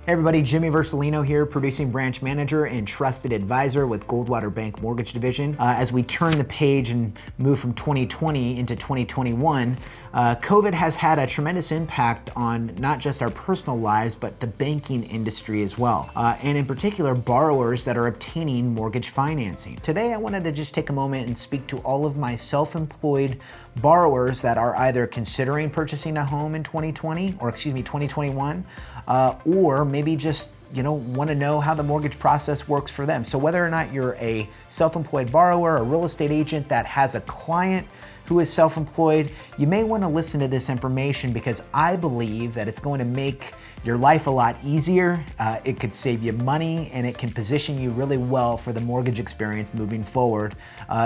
Hey everybody, Jimmy Vercellino here, producing branch manager and trusted advisor with Goldwater Bank Mortgage Division. As we turn the page and move from 2020 into 2021, COVID has had a tremendous impact on not just our personal lives, but the banking industry as well. And in particular, borrowers that are obtaining mortgage financing. Today, I wanted to just take a moment and speak to all of my self-employed borrowers that are either considering purchasing a home in 2021, or maybe just want to know how the mortgage process works for them. So whether or not you're a self-employed borrower, a real estate agent that has a client who is self-employed, you may want to listen to this information because I believe that it's going to make your life a lot easier. It could save you money and it can position you really well for the mortgage experience moving forward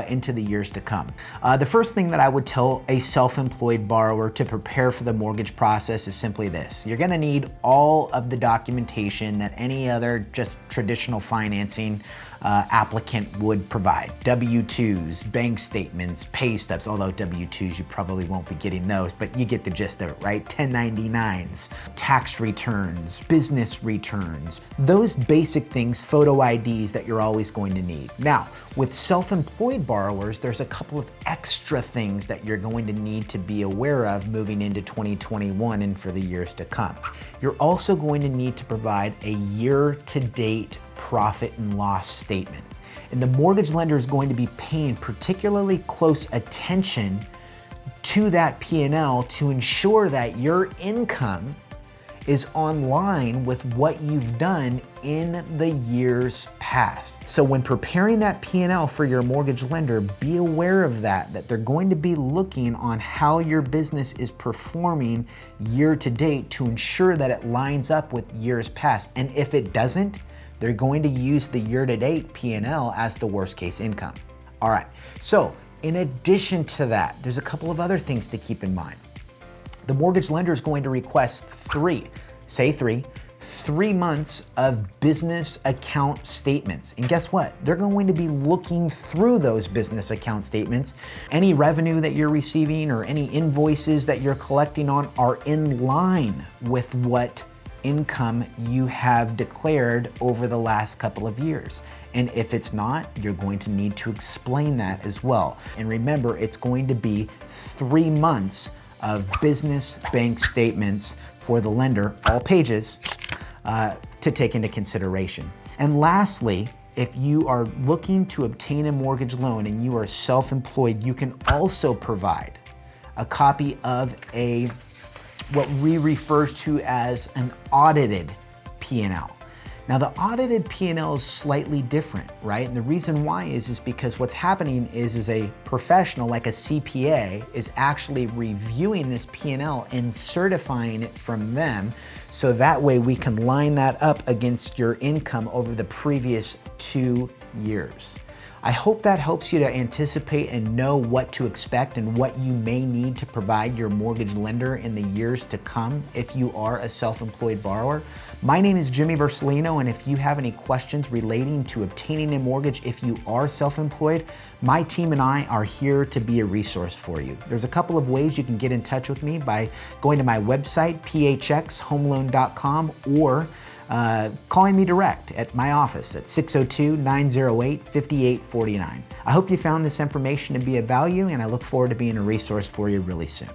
into the years to come. The first thing that I would tell a self-employed borrower to prepare for the mortgage process is simply this. You're going to need all of the documentation that any other just traditional financing applicant would provide. W-2s, bank statements, pay stubs, although W-2s you probably won't be getting those, but you get the gist of it, right? 1099s, tax returns, business returns, those basic things, photo IDs that you're always going to need. Now, with self-employed borrowers, there's a couple of extra things that you're going to need to be aware of moving into 2021 and for the years to come. You're also going to need to provide a year-to-date profit and loss statement. And the mortgage lender is going to be paying particularly close attention to that P&L to ensure that your income is online with what you've done in the years past. So when preparing that P&L for your mortgage lender, be aware of that they're going to be looking on how your business is performing year to date to ensure that it lines up with years past. And if it doesn't, they're going to use the year-to-date P&L as the worst-case income. All right, so in addition to that, there's a couple of other things to keep in mind. The mortgage lender is going to request three months of business account statements. And guess what? They're going to be looking through those business account statements. Any revenue that you're receiving or any invoices that you're collecting on are in line with what income you have declared over the last couple of years. And if it's not, you're going to need to explain that as well. And remember, it's going to be 3 months of business bank statements for the lender, all pages, to take into consideration. And lastly, if you are looking to obtain a mortgage loan and you are self-employed, you can also provide a copy of what we refer to as an audited P&L. Now the audited P&L is slightly different, right? And the reason why is because what's happening is a professional like a CPA is actually reviewing this P&L and certifying it from them, so that way we can line that up against your income over the previous 2 years. I hope that helps you to anticipate and know what to expect and what you may need to provide your mortgage lender in the years to come if you are a self-employed borrower. My name is Jimmy Vercellino, and if you have any questions relating to obtaining a mortgage if you are self-employed, my team and I are here to be a resource for you. There's a couple of ways you can get in touch with me by going to my website, phxhomeloan.com, or calling me direct at my office at 602-908-5849. I hope you found this information to be of value, and I look forward to being a resource for you really soon.